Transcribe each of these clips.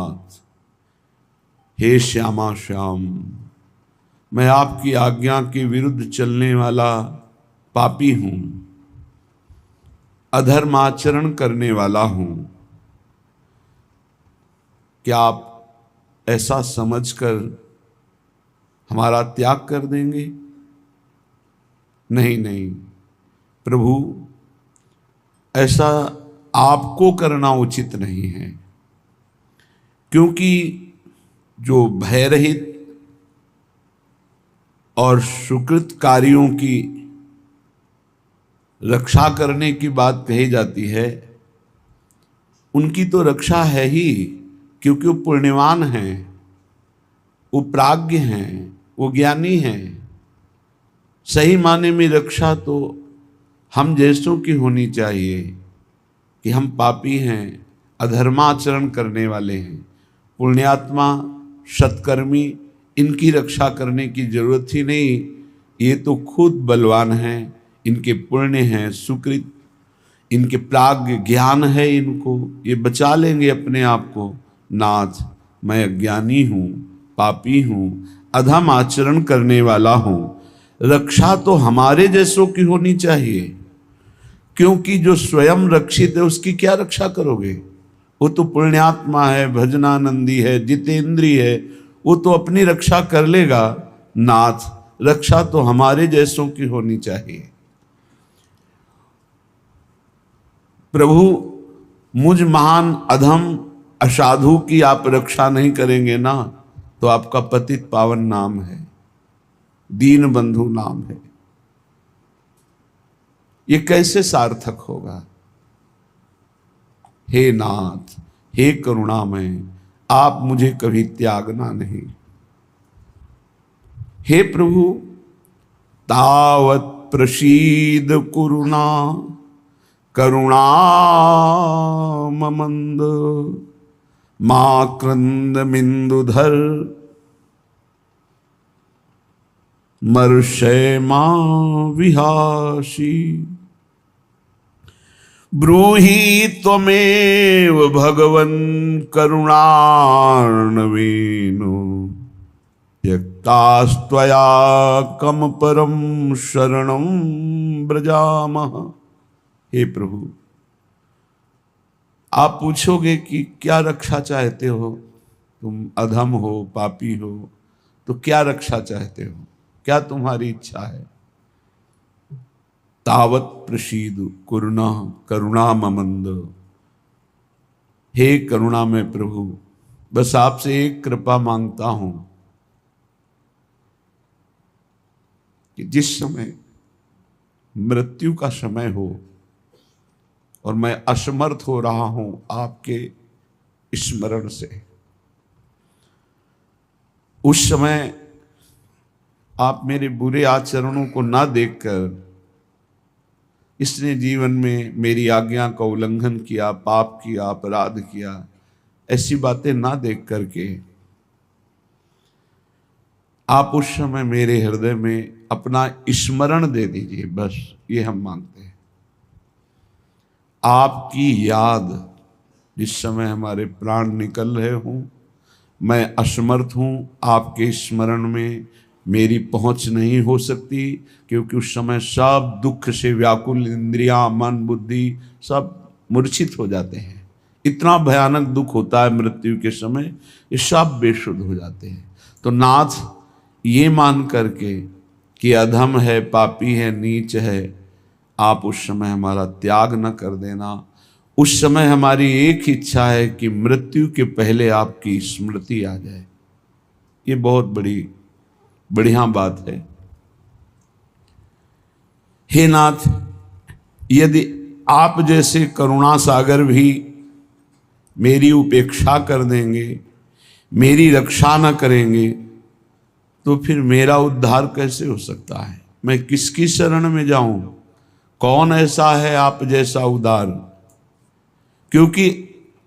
नाथ, हे श्यामा श्याम, मैं आपकी आज्ञा के विरुद्ध चलने वाला पापी हूं, अधर्म आचरण करने वाला हूं। क्या आप ऐसा समझकर हमारा त्याग कर देंगे? नहीं नहीं प्रभु, ऐसा आपको करना उचित नहीं है, क्योंकि जो भयरहित और सुकृत कार्यों की रक्षा करने की बात कही जाती है, उनकी तो रक्षा है ही, क्योंकि वो पुण्यवान हैं, वो प्राज्ञ हैं, वो ज्ञानी हैं। सही माने में रक्षा तो हम जैसों की होनी चाहिए कि हम पापी हैं, अधर्माचरण करने वाले हैं। पुण्यात्मा, सत्कर्मी, इनकी रक्षा करने की जरूरत ही नहीं, ये तो खुद बलवान हैं, इनके पुण्य हैं, सुकृत, इनके प्राज्ञ ज्ञान है, इनको ये बचा लेंगे अपने आप को। नाथ, मैं अज्ञानी हूँ, पापी हूँ, अधम आचरण करने वाला हूँ। रक्षा तो हमारे जैसों की होनी चाहिए, क्योंकि जो स्वयं रक्षित है उसकी क्या रक्षा करोगे? वो तो पुण्यात्मा है, भजनानंदी है, जितेंद्रिय है, वो तो अपनी रक्षा कर लेगा। नाथ, रक्षा तो हमारे जैसों की होनी चाहिए। प्रभु, मुझ महान अधम असाधु की आप रक्षा नहीं करेंगे ना, तो आपका पतित पावन नाम है, दीन बंधु नाम है, ये कैसे सार्थक होगा? हे नाथ, हे करुणामय, आप मुझे कभी त्यागना नहीं। हे प्रभु, तावत प्रसीद कुरुणा करुणा ममंद, मा क्रंद मिंदुधर मर्षय मां विहासी। ब्रूहि त्वमेव भगवन् करुणार्णवेनो, त्यक्तास्त्वया कम परम शरणं व्रजामः। हे प्रभु, आप पूछोगे कि क्या रक्षा चाहते हो? तुम अधम हो, पापी हो, तो क्या रक्षा चाहते हो? क्या तुम्हारी इच्छा है? तावत प्रसीद कुरुणा करुणा ममंद। हे करुणा में प्रभु, बस आपसे एक कृपा मांगता हूं कि जिस समय मृत्यु का समय हो और मैं असमर्थ हो रहा हूं आपके स्मरण से, उस समय आप मेरे बुरे आचरणों को ना देखकर, इसने जीवन में मेरी आज्ञा का उल्लंघन किया, पाप किया, अपराध किया, ऐसी बातें ना देख करके आप उस समय मेरे हृदय में अपना स्मरण दे दीजिए। बस ये हम मांगते हैं। आपकी याद, जिस समय हमारे प्राण निकल रहे हों, मैं असमर्थ हूं, आपके स्मरण में मेरी पहुंच नहीं हो सकती, क्योंकि उस समय सब दुख से व्याकुल इंद्रियां, मन, बुद्धि सब मूर्छित हो जाते हैं। इतना भयानक दुख होता है मृत्यु के समय, ये सब बेसुध हो जाते हैं। तो नाथ, ये मान करके कि अधम है, पापी है, नीच है, आप उस समय हमारा त्याग न कर देना। उस समय हमारी एक इच्छा है कि मृत्यु के पहले आपकी स्मृति आ जाए। ये बहुत बड़ी बढ़िया बात है। हे नाथ, यदि आप जैसे करुणा सागर भी मेरी उपेक्षा कर देंगे, मेरी रक्षा न करेंगे, तो फिर मेरा उद्धार कैसे हो सकता है? मैं किसकी शरण में जाऊं? कौन ऐसा है आप जैसा उदार? क्योंकि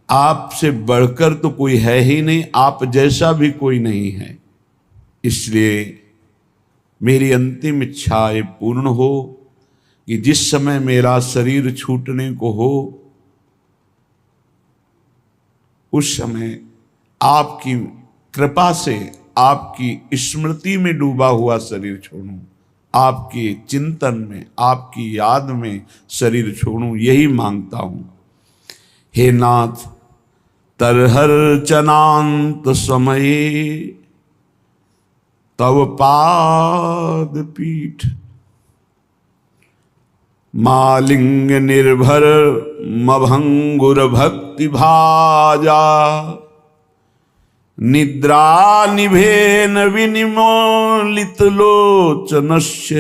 आपसे बढ़कर तो कोई है ही नहीं, आप जैसा भी कोई नहीं है। इसलिए मेरी अंतिम इच्छा ये पूर्ण हो कि जिस समय मेरा शरीर छूटने को हो, उस समय आपकी कृपा से आपकी स्मृति में डूबा हुआ शरीर छोड़ूं, आपके चिंतन में, आपकी याद में शरीर छोड़ूं, यही मांगता हूं। हे नाथ, तरहर चनांत समये तव पाद पीठ, मालिंग निर्भर मभंगुर भक्ति भाजा, निद्रा निभेन विनिमोलित लोचनस्य,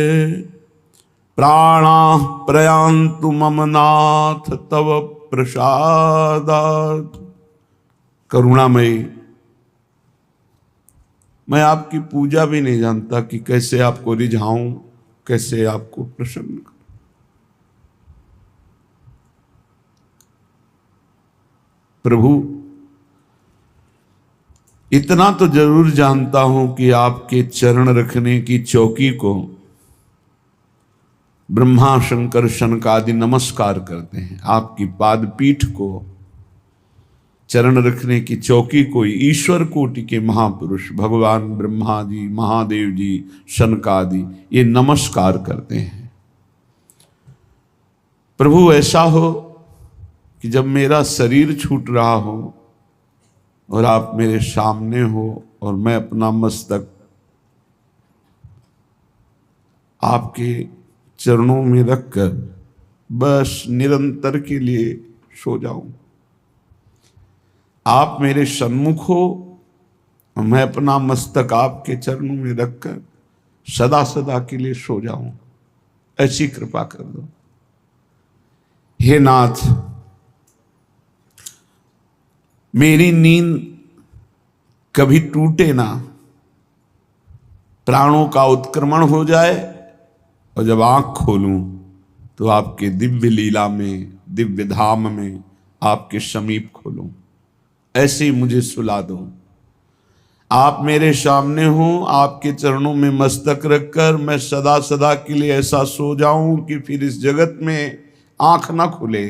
प्राणा प्रयान्तु मम नाथ तव प्रसादात्। करुणामयी, मैं आपकी पूजा भी नहीं जानता कि कैसे आपको रिझाऊं, कैसे आपको प्रसन्न करूं। प्रभु, इतना तो जरूर जानता हूं कि आपके चरण रखने की चौकी को ब्रह्मा शंकर शनकादि नमस्कार करते हैं। आपकी पाद पीठ को, चरण रखने की चौकी को ईश्वर कोटि के महापुरुष भगवान ब्रह्मा जी, महादेव जी, शनकादि ये नमस्कार करते हैं। प्रभु, ऐसा हो कि जब मेरा शरीर छूट रहा हो और आप मेरे सामने हो और मैं अपना मस्तक आपके चरणों में रखकर बस निरंतर के लिए सो जाऊं। आप मेरे सन्मुख हो और मैं अपना मस्तक आपके चरणों में रखकर सदा सदा के लिए सो जाऊं, ऐसी कृपा कर दो। हे नाथ, मेरी नींद कभी टूटे ना, प्राणों का उत्क्रमण हो जाए और जब आंख खोलूं तो आपके दिव्य लीला में, दिव्य धाम में आपके समीप खोलूं, ऐसे ही मुझे सुला दो। आप मेरे सामने हो, आपके चरणों में मस्तक रखकर मैं सदा सदा के लिए ऐसा सो जाऊं कि फिर इस जगत में आंख ना खुले।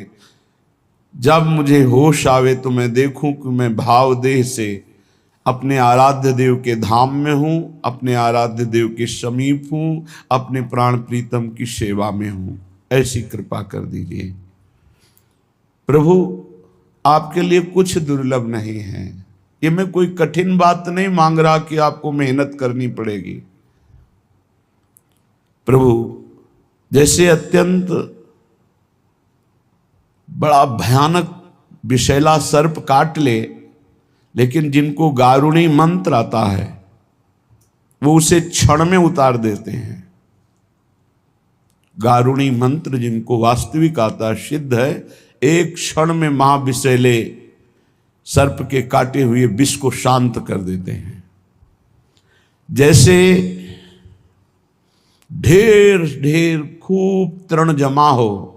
जब मुझे होश आवे तो मैं देखूं कि मैं भाव देह से अपने आराध्य देव के धाम में हूं, अपने आराध्य देव के समीप हूं, अपने प्राण प्रीतम की सेवा में हूं। ऐसी कृपा कर दीजिए। प्रभु, आपके लिए कुछ दुर्लभ नहीं है। ये मैं कोई कठिन बात नहीं मांग रहा कि आपको मेहनत करनी पड़ेगी। प्रभु, जैसे अत्यंत बड़ा भयानक विषैला सर्प काट ले, लेकिन जिनको गारुणी मंत्र आता है वो उसे क्षण में उतार देते हैं। गारुणी मंत्र जिनको वास्तविक आता, सिद्ध है, एक क्षण में महाविषैले सर्प के काटे हुए विष को शांत कर देते हैं। जैसे ढेर ढेर खूब तृण जमा हो,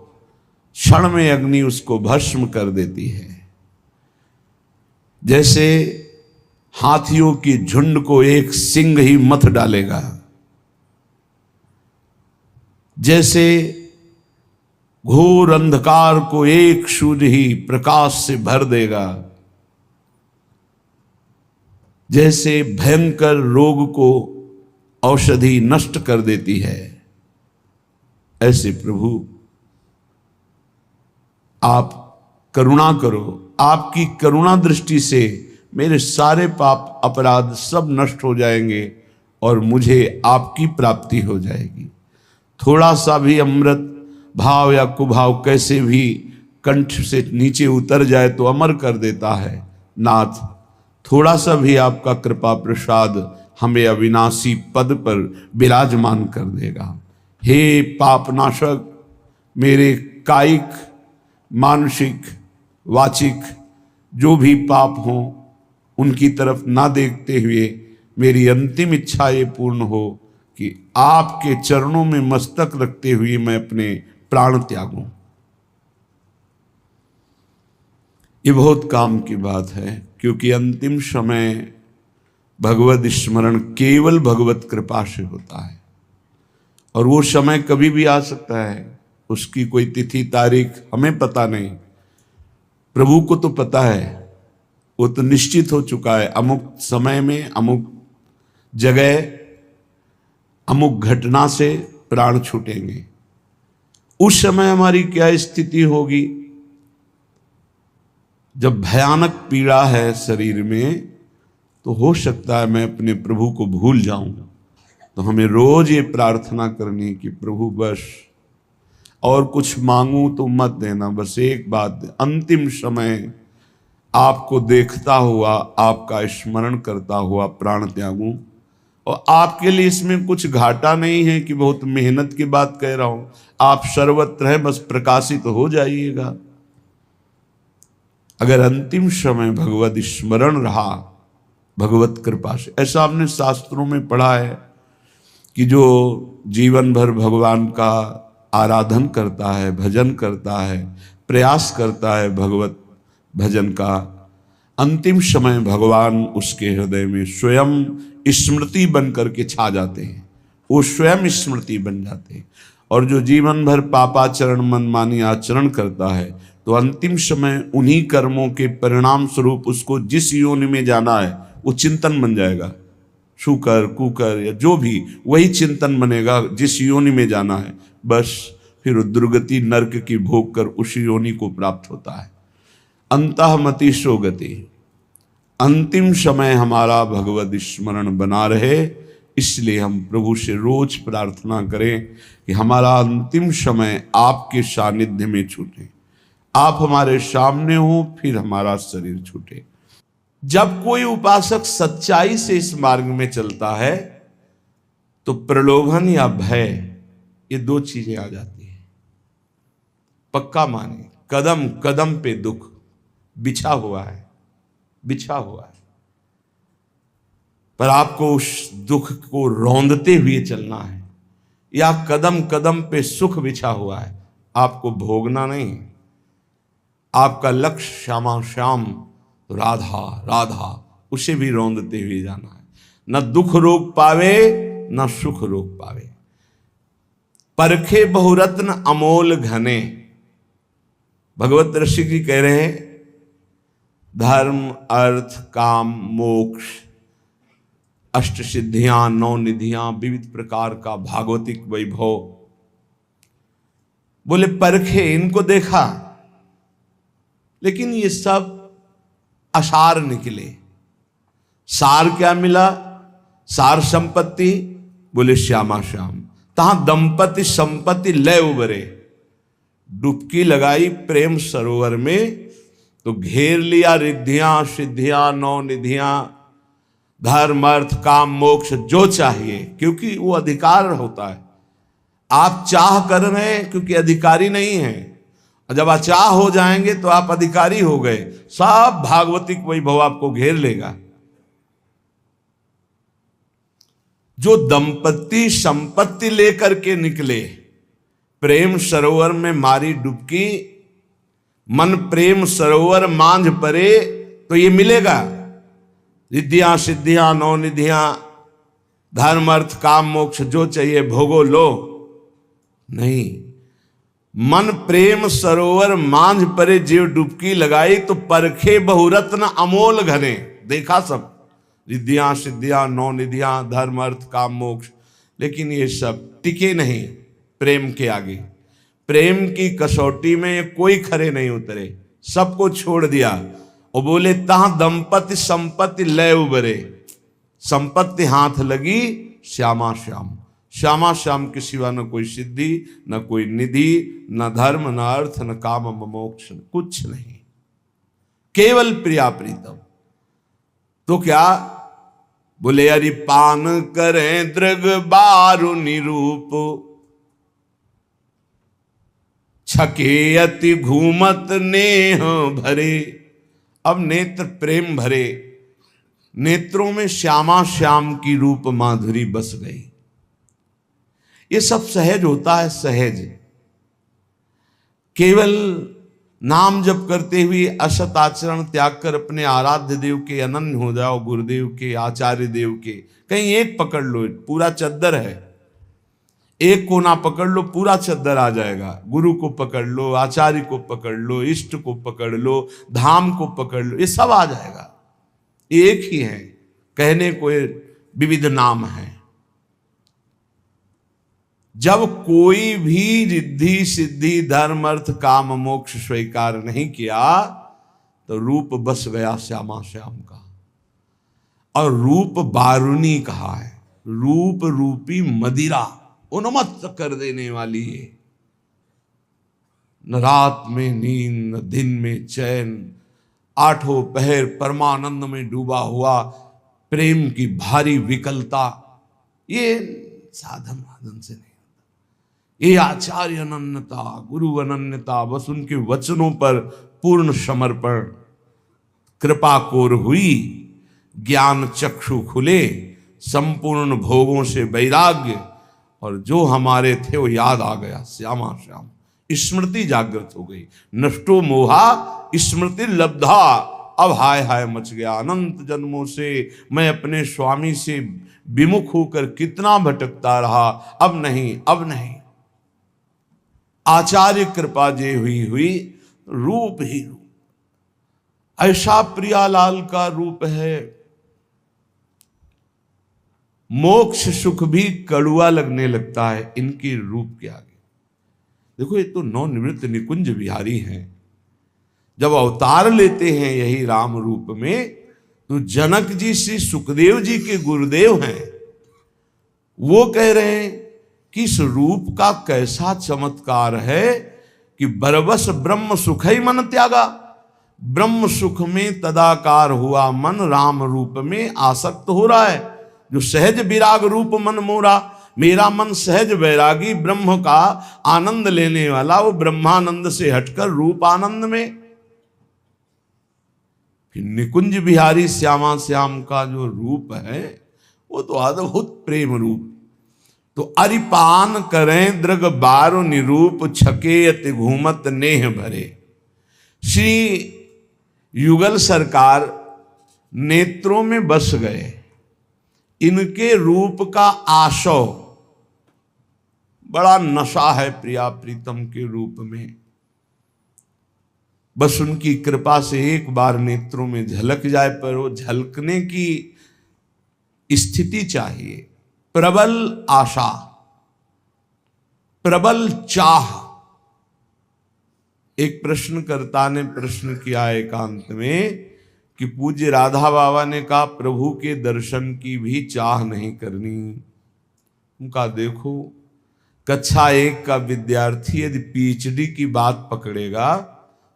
क्षण में अग्नि उसको भस्म कर देती है। जैसे हाथियों की झुंड को एक सिंह ही मथ डालेगा, जैसे घोर अंधकार को एक सूर्य ही प्रकाश से भर देगा, जैसे भयंकर रोग को औषधि नष्ट कर देती है, ऐसे प्रभु आप करुणा करो। आपकी करुणा दृष्टि से मेरे सारे पाप अपराध सब नष्ट हो जाएंगे और मुझे आपकी प्राप्ति हो जाएगी। थोड़ा सा भी अमृत भाव या कुभाव कैसे भी कंठ से नीचे उतर जाए तो अमर कर देता है। नाथ, थोड़ा सा भी आपका कृपा प्रसाद हमें अविनाशी पद पर विराजमान कर देगा। हे पापनाशक, मेरे कायिक, मानसिक, वाचिक जो भी पाप हों उनकी तरफ ना देखते हुए मेरी अंतिम इच्छा ये पूर्ण हो कि आपके चरणों में मस्तक रखते हुए मैं अपने प्राण त्यागूं। ये बहुत काम की बात है, क्योंकि अंतिम समय भगवत स्मरण केवल भगवत कृपा से होता है और वो समय कभी भी आ सकता है। उसकी कोई तिथि तारीख हमें पता नहीं, प्रभु को तो पता है। वो तो निश्चित हो चुका है, अमुक समय में अमुक जगह अमुक घटना से प्राण छूटेंगे। उस समय हमारी क्या स्थिति होगी? जब भयानक पीड़ा है शरीर में, तो हो सकता है मैं अपने प्रभु को भूल जाऊं। तो हमें रोज ये प्रार्थना करनी कि प्रभु बस और कुछ मांगू तो मत देना, बस एक बात, अंतिम समय आपको देखता हुआ, आपका स्मरण करता हुआ प्राण त्यागूं। और आपके लिए इसमें कुछ घाटा नहीं है कि बहुत मेहनत की बात कह रहा हूं, आप सर्वत्र हैं, बस प्रकाशित हो जाइएगा। अगर अंतिम समय भगवत स्मरण रहा भगवत कृपा से, ऐसा हमने शास्त्रों में पढ़ा है कि जो जीवन भर भगवान का आराधन करता है, भजन करता है, प्रयास करता है भगवत भजन का, अंतिम समय भगवान उसके हृदय में स्वयं स्मृति बन करके छा जाते हैं, वो स्वयं स्मृति बन जाते हैं। और जो जीवन भर पापाचरण मनमानी आचरण करता है, तो अंतिम समय उन्हीं कर्मों के परिणाम स्वरूप उसको जिस योनि में जाना है वो चिंतन बन जाएगा, शुकर कुकर या जो भी, वही चिंतन बनेगा जिस योनि में जाना है। बस फिर दुर्गति नरक की भोग कर उस योनि को प्राप्त होता है। अंतःमति सो गति, अंतिम समय हमारा भगवत स्मरण बना रहे, इसलिए हम प्रभु से रोज प्रार्थना करें कि हमारा अंतिम समय आपके सानिध्य में छूटे, आप हमारे सामने हो, फिर हमारा शरीर छूटे। जब कोई उपासक सच्चाई से इस मार्ग में चलता है, तो प्रलोभन या भय, ये दो चीजें आ जाती हैं। पक्का माने, कदम कदम पे दुख बिछा हुआ है, बिछा हुआ है, पर आपको उस दुख को रौंदते हुए चलना है। या कदम कदम पे सुख बिछा हुआ है, आपको भोगना नहीं, आपका लक्ष्य श्यामा श्याम राधा राधा, उसे भी रौंदते हुए जाना है। न दुख रोक पावे न सुख रोक पावे, परखे बहुरत्न अमोल घने। भगवत ऋषि जी कह रहे हैं, धर्म अर्थ काम मोक्ष अष्ट सिद्धियां, नौ निधियां, विविध प्रकार का भागवतिक वैभव। बोले परखे, इनको देखा, लेकिन ये सब असार निकले। सार क्या मिला? सार संपत्ति, बोले श्यामा श्याम। तहां दंपति संपत्ति लय उबरे। डुबकी लगाई प्रेम सरोवर में, तो घेर लिया रिद्धियां सिद्धियां नौ निधियां, धर्म अर्थ काम मोक्ष जो चाहिए, क्योंकि वो अधिकार होता है। आप चाह कर रहे हैं क्योंकि अधिकारी नहीं है, और जब अचाह हो जाएंगे तो आप अधिकारी हो गए, सब भागवतिक वैभव आपको घेर लेगा। जो दंपति संपत्ति लेकर के निकले, प्रेम सरोवर में मारी डुबकी, मन प्रेम सरोवर मांझ परे, तो ये मिलेगा। रिद्धियां सिद्धियां नौ निधियां, धर्म अर्थ काम मोक्ष जो चाहिए भोगो लो, नहीं। मन प्रेम सरोवर मांझ परे जीव डुबकी लगाई, तो परखे बहुरत्न अमोल घने। देखा सब रिद्धियां सिद्धियां नौ निधियां धर्म अर्थ काम मोक्ष, लेकिन ये सब टिके नहीं प्रेम के आगे। प्रेम की कसौटी में कोई खरे नहीं उतरे, सबको छोड़ दिया। और बोले तहां दंपति संपत्ति लय उबरे। संपत्ति हाथ लगी, श्यामा श्याम। श्यामा श्याम के सिवा न कोई सिद्धि, न कोई निधि, न धर्म, न अर्थ, न काम, न मोक्ष, कुछ नहीं, केवल प्रिया प्रीतम। तो क्या बोले? अरि पान करें दृग बारु निरूप, छके अति घूमत नेह भरे। अब नेत्र प्रेम भरे, नेत्रों में श्यामा श्याम की रूप माधुरी बस गई। ये सब सहज होता है, सहज। केवल नाम जप करते हुए असत आचरण त्याग कर अपने आराध्य देव के अनन्य हो जाओ, गुरुदेव के, आचार्य देव के। कहीं एक पकड़ लो, पूरा चद्दर है, एक कोना पकड़ लो पूरा चद्दर आ जाएगा। गुरु को पकड़ लो, आचार्य को पकड़ लो, इष्ट को पकड़ लो, धाम को पकड़ लो, ये सब आ जाएगा। एक ही है, कहने को विविध नाम है। जब कोई भी रिद्धि सिद्धि धर्म अर्थ काम मोक्ष स्वीकार नहीं किया तो रूप बस गया श्यामा श्याम का। और रूप बारुनी कहा है, रूप रूपी मदिरा उन्मत्त कर देने वाली है। न रात में नींद न दिन में चैन, आठों पहर परमानंद में डूबा हुआ, प्रेम की भारी विकलता, ये साधन वाधन से नहीं होता। ये आचार्य अनन्यता, गुरु अनन्यता, बस उनके वचनों पर पूर्ण समर्पण, कृपा कोर हुई, ज्ञान चक्षु खुले, संपूर्ण भोगों से वैराग्य, और जो हमारे थे वो याद आ गया श्यामा श्याम। स्मृति जागृत हो गई, नष्टो मोहा स्मृति लब्धा। अब हाय हाय मच गया, अनंत जन्मों से मैं अपने स्वामी से विमुख होकर कितना भटकता रहा, अब नहीं, अब नहीं। आचार्य कृपा जे हुई रूप ही रूप। ऐसा प्रियालाल का रूप है, मोक्ष सुख भी कड़ुआ लगने लगता है इनके रूप के आगे। देखो, ये तो नवनिवृत्त निकुंज बिहारी हैं। जब अवतार लेते हैं यही राम रूप में, तो जनक जी श्री सुखदेव जी के गुरुदेव हैं, वो कह रहे हैं कि इस रूप का कैसा चमत्कार है कि बरबस ब्रह्म सुख ही मन त्यागा। ब्रह्म सुख में तदाकार हुआ मन राम रूप में आसक्त हो रहा है। जो सहज विराग रूप मन मोरा, मेरा मन सहज वैरागी ब्रह्म का आनंद लेने वाला, वो ब्रह्मानंद से हटकर रूप आनंद में। फिर निकुंज बिहारी श्यामा श्याम का जो रूप है वो तो अद्भुत प्रेम रूप। तो अरिपान करें दृग बारो निरूप, छके अति घूमत नेह भरे। श्री युगल सरकार नेत्रों में बस गए, इनके रूप का आशव, बड़ा नशा है प्रिया प्रीतम के रूप में। बस उनकी कृपा से एक बार नेत्रों में झलक जाए, पर वो झलकने की स्थिति चाहिए, प्रबल आशा, प्रबल चाह। एक प्रश्नकर्ता ने प्रश्न किया एकांत में कि पूज्य राधा बाबा ने कहा प्रभु के दर्शन की भी चाह नहीं करनी। उनका देखो, कक्षा 1 का विद्यार्थी यदि पीएचडी की बात पकड़ेगा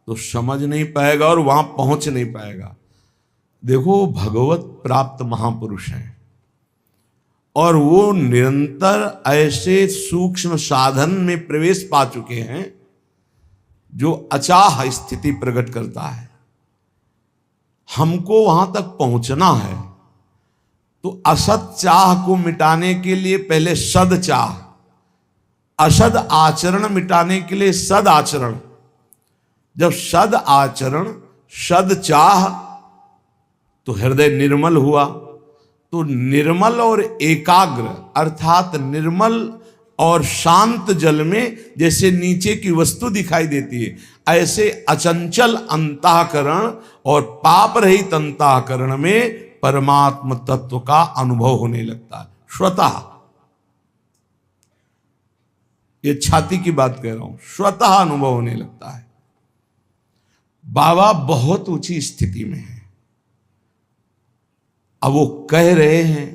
तो समझ नहीं पाएगा और वहां पहुंच नहीं पाएगा। देखो, भगवत प्राप्त महापुरुष हैं और वो निरंतर ऐसे सूक्ष्म साधन में प्रवेश पा चुके हैं जो अचाह स्थिति प्रकट करता है। हमको वहां तक पहुंचना है तो असत चाह को मिटाने के लिए पहले सद चाह, असद आचरण मिटाने के लिए सद आचरण। जब सद आचरण, सद चाह, तो हृदय निर्मल हुआ। तो निर्मल और एकाग्र अर्थात निर्मल और शांत जल में जैसे नीचे की वस्तु दिखाई देती है, ऐसे अचंचल अंतःकरण और पाप रहित अंतःकरण में परमात्म तत्व का अनुभव होने लगता है स्वतः। ये छाती की बात कह रहा हूं, स्वतः अनुभव होने लगता है। बाबा बहुत ऊंची स्थिति में है। अब वो कह रहे हैं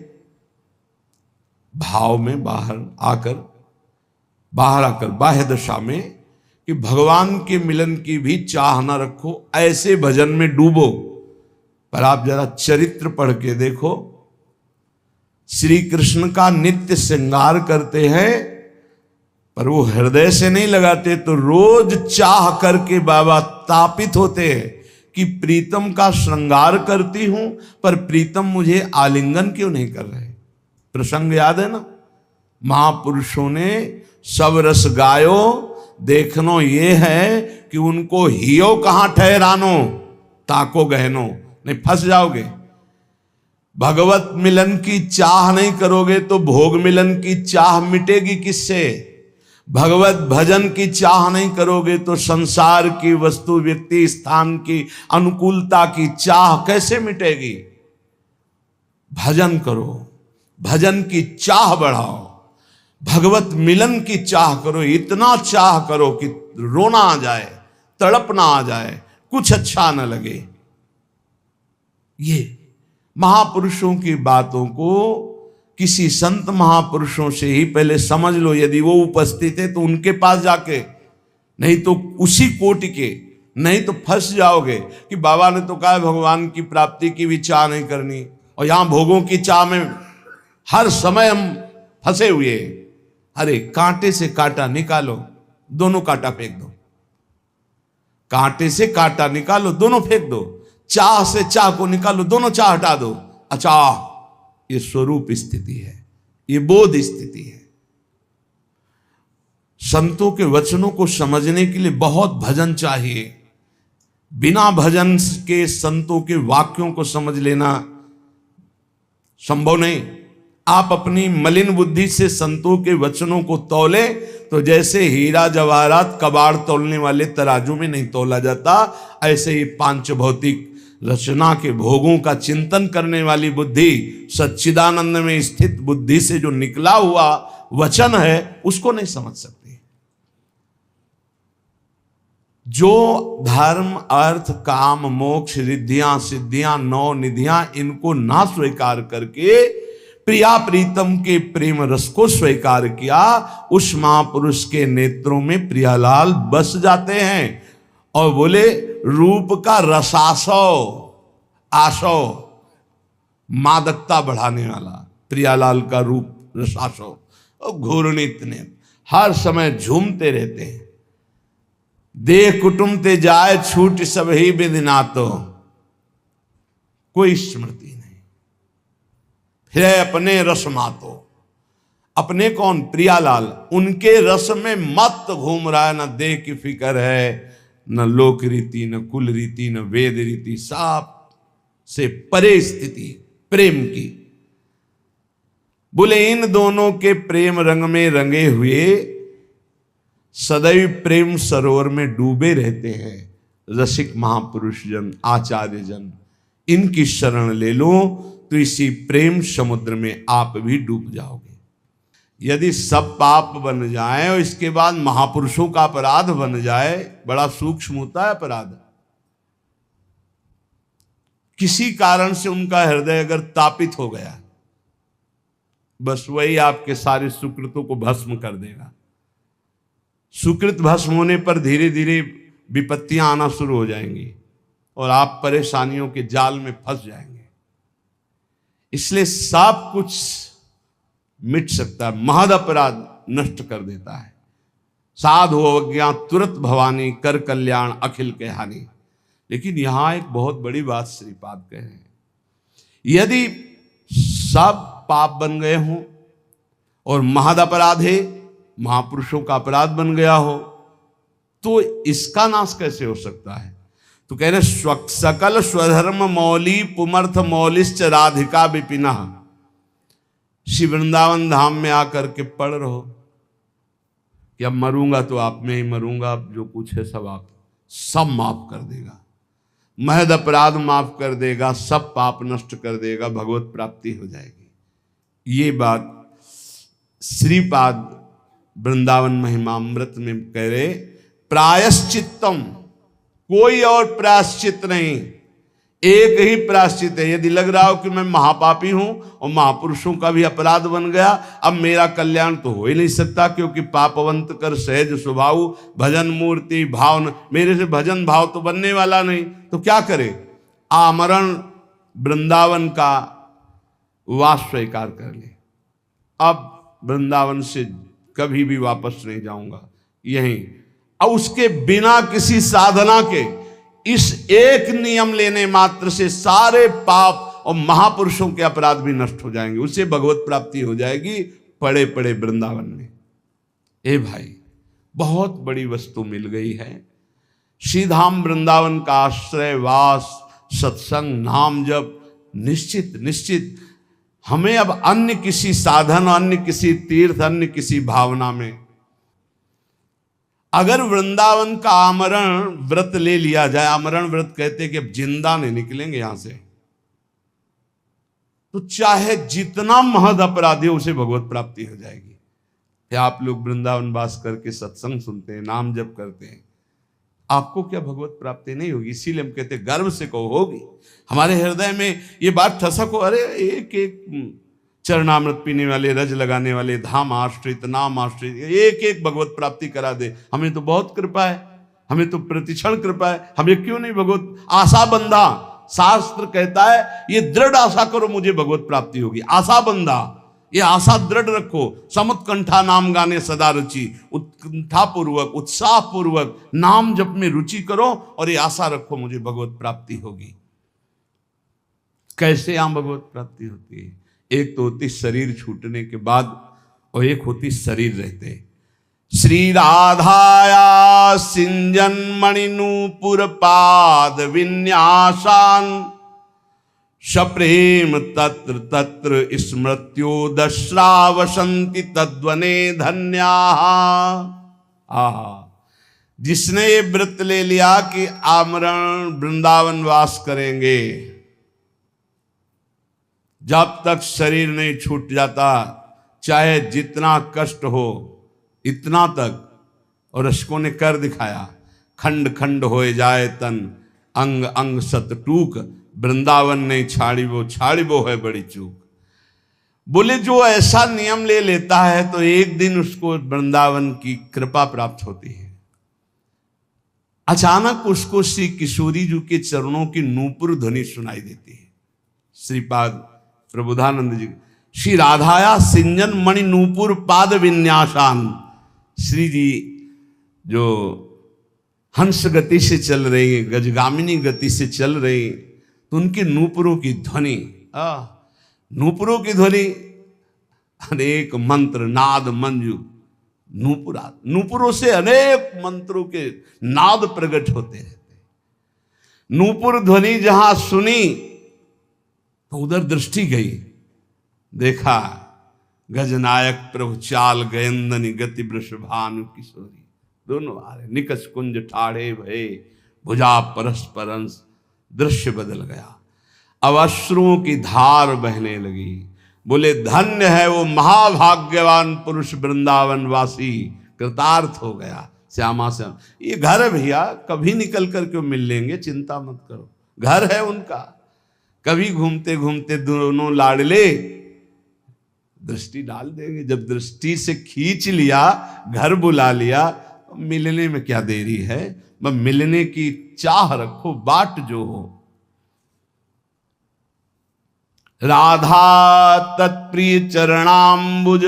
भाव में बाहर आकर बाह्य दशा में कि भगवान के मिलन की भी चाह न रखो, ऐसे भजन में डूबो। पर आप जरा चरित्र पढ़ के देखो, श्री कृष्ण का नित्य श्रृंगार करते हैं पर वो हृदय से नहीं लगाते, तो रोज चाह करके बाबा तापित होते हैं कि प्रीतम का श्रृंगार करती हूं पर प्रीतम मुझे आलिंगन क्यों नहीं कर रहे। प्रसंग याद है ना, महापुरुषों ने सब रस गायो, देखनो ये है कि उनको हियो कहां ठहरानो, ताको गहनो, नहीं फंस जाओगे। भगवत मिलन की चाह नहीं करोगे तो भोग मिलन की चाह मिटेगी किससे? भगवत भजन की चाह नहीं करोगे तो संसार की वस्तु व्यक्ति स्थान की अनुकूलता की चाह कैसे मिटेगी? भजन करो, भजन की चाह बढ़ाओ, भगवत मिलन की चाह करो, इतना चाह करो कि रोना आ जाए, तड़पना आ जाए, कुछ अच्छा न लगे। ये महापुरुषों की बातों को किसी संत महापुरुषों से ही पहले समझ लो, यदि वो उपस्थित है तो उनके पास जाके, नहीं तो उसी कोटि के, नहीं तो फंस जाओगे कि बाबा ने तो कहा भगवान की प्राप्ति की भी चाह नहीं करनी, और यहां भोगों की चाह में हर समय हम फंसे हुए। अरे कांटे से कांटा निकालो, दोनों कांटा फेंक दो, कांटे से कांटा निकालो, दोनों फेंक दो, चाह से चाह को निकालो, दोनों चाह हटा दो। अच्छा, ये स्वरूप स्थिति है, ये बोध स्थिति है। संतों के वचनों को समझने के लिए बहुत भजन चाहिए। बिना भजन के संतों के वाक्यों को समझ लेना संभव नहीं। आप अपनी मलिन बुद्धि से संतों के वचनों को तौले तो जैसे हीरा जवाहरात कबाड़ तौलने वाले तराजू में नहीं तौला जाता, ऐसे ही पांच भौतिक रचना के भोगों का चिंतन करने वाली बुद्धि, सच्चिदानंद में स्थित बुद्धि से जो निकला हुआ वचन है, उसको नहीं समझ सकती। जो धर्म अर्थ काम मोक्ष रिद्धियां सिद्धियां नौ निधियां, इनको ना स्वीकार करके प्रिया प्रीतम के प्रेम रस को स्वीकार किया, उस महापुरुष के नेत्रों में प्रियालाल बस जाते हैं। और बोले रूप का रसासो, आसो, मादकता बढ़ाने वाला प्रियालाल का रूप रसासो, और घूर्णित ने हर समय झूमते रहते हैं। देह कुटुंब ते जाए छूट सब ही विधिना, तो कोई स्मृति नहीं, फिर अपने रस मातो। अपने कौन? प्रियालाल। उनके रस में मत घूम रहा है, न देह की फिक्र है, न लोक रीति, न कुल रीति, न वेद रीति, सब से परे स्थिति प्रेम की। बोले इन दोनों के प्रेम रंग में रंगे हुए सदैव प्रेम सरोवर में डूबे रहते हैं रसिक महापुरुष जन, आचार्य जन। इनकी शरण ले लो तो इसी प्रेम समुद्र में आप भी डूब जाओगे। यदि सब पाप बन जाए और इसके बाद महापुरुषों का अपराध बन जाए, बड़ा सूक्ष्म होता है अपराध। किसी कारण से उनका हृदय अगर तापित हो गया, बस वही आपके सारे सुकृतों को भस्म कर देगा। सुकृत भस्म होने पर धीरे धीरे विपत्तियां आना शुरू हो जाएंगी और आप परेशानियों के जाल में फंस जाएंगे। इसलिए सब कुछ मिट सकता है, महद अपराध नष्ट कर देता है। साधु अवज्ञा तुरंत भवानी, कर कल्याण अखिल के हानि। लेकिन यहां एक बहुत बड़ी बात श्रीपाद कहे हैं, यदि सब पाप बन गए हों और महद अपराध है, महापुरुषों का अपराध बन गया हो, तो इसका नाश कैसे हो सकता है? तो कह रहे सकल स्वधर्म मौली पुमर्थ मौलिश्च राधिका विपिना। श्री वृंदावन धाम में आकर के पढ़ रहो कि अब मरूंगा तो आप में ही मरूंगा, अब जो कुछ है सब आप, सब माफ कर देगा, महद अपराध माफ कर देगा, सब पाप नष्ट कर देगा, भगवत प्राप्ति हो जाएगी। ये बात श्रीपाद वृंदावन महिमामृत में कह रहे, प्रायश्चित्तम, कोई और प्रायश्चित नहीं, एक ही प्रायश्चित है। यदि लग रहा हो कि मैं महापापी हूं और महापुरुषों का भी अपराध बन गया, अब मेरा कल्याण तो हो ही नहीं सकता, क्योंकि पापवंत कर सहज स्वभाव भजन मूर्ति भाव, मेरे से भजन भाव तो बनने वाला नहीं, तो क्या करे? आमरण वृंदावन का वास स्वीकार कर ले, अब वृंदावन से कभी भी वापस नहीं जाऊंगा, यहीं। और उसके बिना किसी साधना के इस एक नियम लेने मात्र से सारे पाप और महापुरुषों के अपराध भी नष्ट हो जाएंगे, उसे भगवत प्राप्ति हो जाएगी पड़े पड़े वृंदावन में। ए भाई, बहुत बड़ी वस्तु मिल गई है। श्रीधाम वृंदावन का आश्रय वास, सत्संग, नाम जप, निश्चित निश्चित हमें अब अन्य किसी साधन, अन्य किसी तीर्थ, अन्य किसी भावना में, अगर वृंदावन का आमरण व्रत ले लिया जाए, आमरण व्रत कहते कि अब जिंदा नहीं निकलेंगे यहां से, तो चाहे जितना महद अपराधी हो उसे भगवत प्राप्ति हो जाएगी। आप लोग वृंदावन वास करके सत्संग सुनते हैं, नाम जप करते हैं, आपको क्या भगवत प्राप्ति नहीं होगी? इसीलिए हम कहते हैं गर्व से कहो होगी। हमारे हृदय में ये बात ठसक हो, अरे एक एक चरणामृत पीने वाले, रज लगाने वाले, धाम आश्रित, नाम आश्रित, एक एक भगवत प्राप्ति करा दे, हमें तो बहुत कृपा है, हमें तो प्रतिक्षण कृपा है, हमें क्यों नहीं भगवत आशा बंधा। शास्त्र कहता है ये दृढ़ आशा करो मुझे भगवत प्राप्ति होगी। आशा बंधा, ये आशा दृढ़ रखो। समुत्कंठा नाम गाने सदा रुचि, उत्कंठा पूर्वक, उत्साह पूर्वक नाम जप में रुचि करो और ये आशा रखो मुझे भगवत प्राप्ति होगी। कैसे यहां भगवत प्राप्ति होती है? एक तो होती शरीर छूटने के बाद और एक होती शरीर रहते। श्री राधाया सिंजन मणिनूपुर पाद विन्यासान, सप्रेम तत्र तत्र स्मृत्यो दश्रावसंति तद्वने धन्या। जिसने ये व्रत ले लिया कि आमरण वृंदावन वास करेंगे, जब तक शरीर नहीं छूट जाता, चाहे जितना कष्ट हो इतना तक, और अशकों ने कर दिखाया, खंड खंड हो जाए तन, अंग अंग सत टूक, वृंदावन नहीं छाड़ी वो है बड़ी चूक। बोले जो ऐसा नियम ले लेता है तो एक दिन उसको वृंदावन की कृपा प्राप्त होती है। अचानक उसको श्री किशोरी जी के चरणों की नूपुर ध्वनि सुनाई देती है। श्रीपाद प्रबोधानंद जी, श्री राधाया सिंजन मणि नूपुर पाद विन्यासान, श्री जी जो हंस गति से चल रही है, गजगामिनी गति से चल रही, तो उनके नूपुरों की ध्वनि, नूपुरों की ध्वनि, अनेक मंत्र नाद मंजू, नूपुरों से अनेक मंत्रों के नाद प्रकट होते रहते। नूपुर ध्वनि जहां सुनी तो उधर दृष्टि गई, देखा गजनायक प्रभु चाल गयंदनी गति वृषभानु किशोरी, दोनों आ रहे, निकष कुंज ठाड़े भये भुजा परस्परंस, दृश्य बदल गया। अब अश्रुओं की धार बहने लगी। बोले धन्य है वो महाभाग्यवान पुरुष वृंदावन वासी, कृतार्थ हो गया। श्यामा श्याम, ये घर है भैया, कभी निकल कर क्यों मिल लेंगे, चिंता मत करो, घर है उनका। कभी घूमते घूमते दोनों लाडले दृष्टि डाल देंगे। जब दृष्टि से खींच लिया, घर बुला लिया, मिलने में क्या देरी है, बस मिलने की चाह रखो, बाट जो हो। राधा तत्प्रिय चरणाम्बुज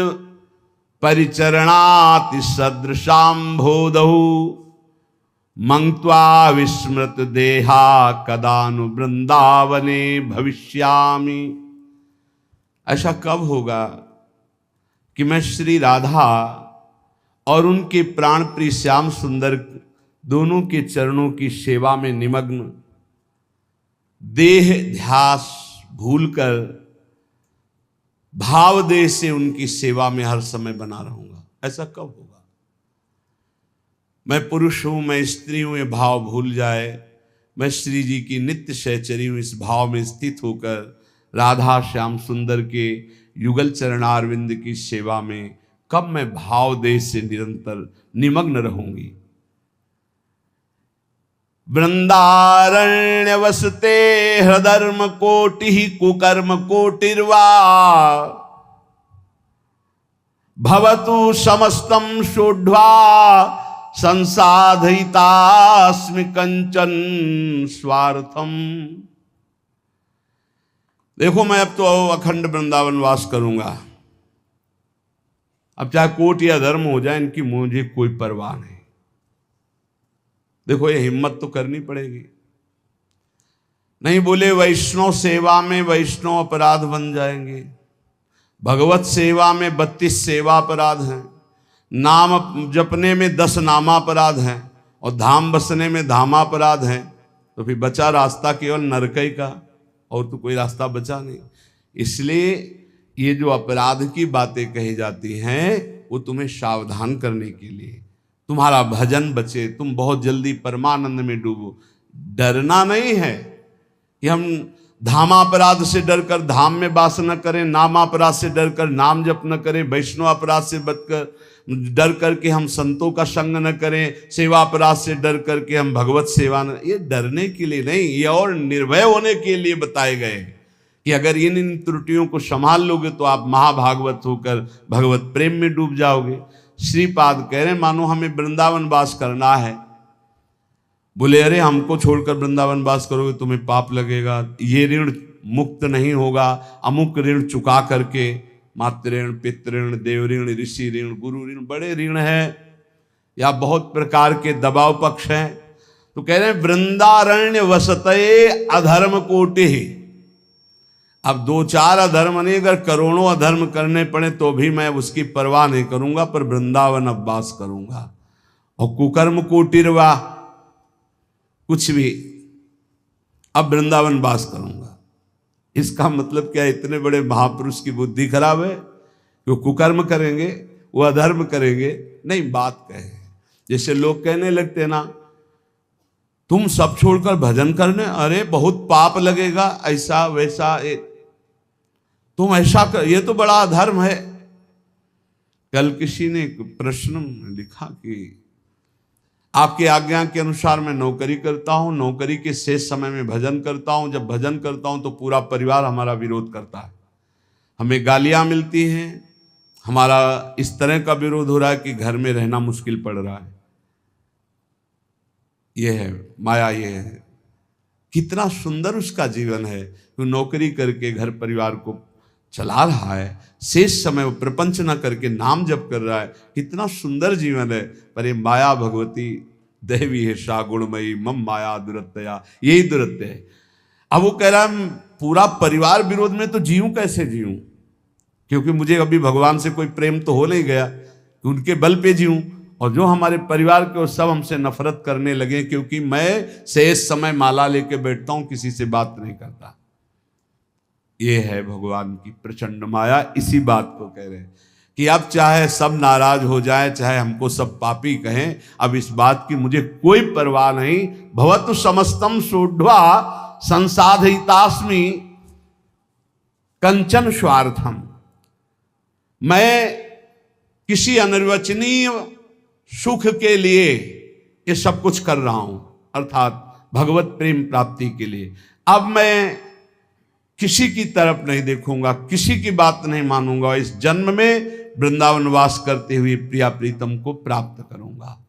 परिचरणाति सदृशाम्भोदहु, मंक्त्वा विस्मृत देहा कदानु वृंदावने भविष्यामि। ऐसा कब होगा कि मैं श्री राधा और उनके प्राण प्रिय श्याम सुंदर दोनों के चरणों की सेवा में निमग्न, देह ध्यास भूलकर भाव देह से उनकी सेवा में हर समय बना रहूंगा। ऐसा कब होगा? मैं पुरुष हूं, मैं स्त्री हूं, ये भाव भूल जाए, मैं श्री जी की नित्य सहचरी हूं, इस भाव में स्थित होकर राधा श्याम सुंदर के युगल चरणारविंद की सेवा में कब मैं भाव देह से निरंतर निमग्न रहूंगी। वृंदारण्य वसते हृदर्म कोटि कुकर्म कोटिर्वा, भवतु समस्तम शोढ्वा संसाधयितास्मि कंचन स्वार्थम। देखो मैं अब तो अखंड वृंदावन वास करूंगा, अब चाहे कोट या धर्म हो जाए, इनकी मुझे कोई परवाह नहीं। देखो ये हिम्मत तो करनी पड़ेगी। नहीं बोले वैष्णव सेवा में वैष्णव अपराध बन जाएंगे, भगवत सेवा में 32 सेवा अपराध हैं, नाम जपने में 10 नामापराध हैं, और धाम बसने में धामापराध हैं, तो फिर बचा रास्ता केवल नरकई का। और तो कोई रास्ता बचा नहीं। इसलिए ये जो अपराध की बातें कही जाती हैं वो तुम्हें सावधान करने के लिए, तुम्हारा भजन बचे, तुम बहुत जल्दी परमानंद में डूबो। डरना नहीं है कि हम धामापराध से डरकर धाम में वास न करें, नामापराध से डरकर नाम जप न करें, वैष्णव अपराध से बचकर डर करके हम संतों का संग न करें, सेवा अपराध से डर करके हम भगवत सेवा न। ये डरने के लिए नहीं, ये और निर्भय होने के लिए बताए गए कि अगर इन त्रुटियों को संभाल लोगे तो आप महाभागवत होकर भगवत प्रेम में डूब जाओगे। श्रीपाद कह रहे हैं मानो हमें वृंदावन वास करना है, बोले अरे हमको छोड़कर वृंदावन वास करोगे तुम्हें पाप लगेगा, ये ऋण मुक्त नहीं होगा, अमुक ऋण चुका करके, मातृ पितृण, देव ऋण, ऋषि ऋण, गुरु ऋण, बड़े ऋण है या बहुत प्रकार के दबाव पक्ष हैं। तो कह रहे हैं वृंदारण्य वसते अधर्म कोटि। अब 2-4 अधर्म नहीं, अगर करोड़ों अधर्म करने पड़े तो भी मैं उसकी परवाह नहीं करूंगा, पर वृंदावन अब वास करूंगा। और कुकर्म कोटिरवा, कुछ भी, अब वृंदावन वास करूंगा। इसका मतलब क्या, इतने बड़े महापुरुष की बुद्धि खराब है कि वो कुकर्म करेंगे, वो अधर्म करेंगे? नहीं, बात कहे जैसे लोग कहने लगते ना तुम सब छोड़कर भजन करने, अरे बहुत पाप लगेगा, ऐसा वैसा, तुम ऐसा कर, ये तो बड़ा अधर्म है। कल किसी ने एक प्रश्न लिखा कि आपकी आज्ञा के अनुसार मैं नौकरी करता हूं, नौकरी के शेष समय में भजन करता हूं, जब भजन करता हूं तो पूरा परिवार हमारा विरोध करता है, हमें गालियां मिलती हैं, हमारा इस तरह का विरोध हो रहा है कि घर में रहना मुश्किल पड़ रहा है। ये है माया, ये है। कितना सुंदर उसका जीवन है, वो नौकरी करके घर परिवार को चला रहा है, शेष समय वो प्रपंच न करके नाम जप कर रहा है, कितना सुंदर जीवन है। पर ये माया भगवती देवी है सा गुणमयी मम माया दुरत्या, यही दुरत्य है। अब वो कह रहा है पूरा परिवार विरोध में तो जीऊं कैसे जीऊं, क्योंकि मुझे अभी भगवान से कोई प्रेम तो हो नहीं गया कि उनके बल पे जीऊं, और जो हमारे परिवार के वो सब हमसे नफरत करने लगे क्योंकि मैं शेष समय माला लेके बैठता हूं, किसी से बात नहीं करता। ये है भगवान की प्रचंड माया। इसी बात को कह रहे हैं कि अब चाहे सब नाराज हो जाए, चाहे हमको सब पापी कहें, अब इस बात की मुझे कोई परवाह नहीं। भवतु समस्तम सोढ़वा संसाधितास्मि कंचन स्वार्थम, मैं किसी अनिर्वचनीय सुख के लिए ये सब कुछ कर रहा हूं, अर्थात भगवत प्रेम प्राप्ति के लिए। अब मैं किसी की तरफ नहीं देखूंगा, किसी की बात नहीं मानूंगा, इस जन्म में वृंदावन वास करते हुए प्रिया प्रीतम को प्राप्त करूंगा।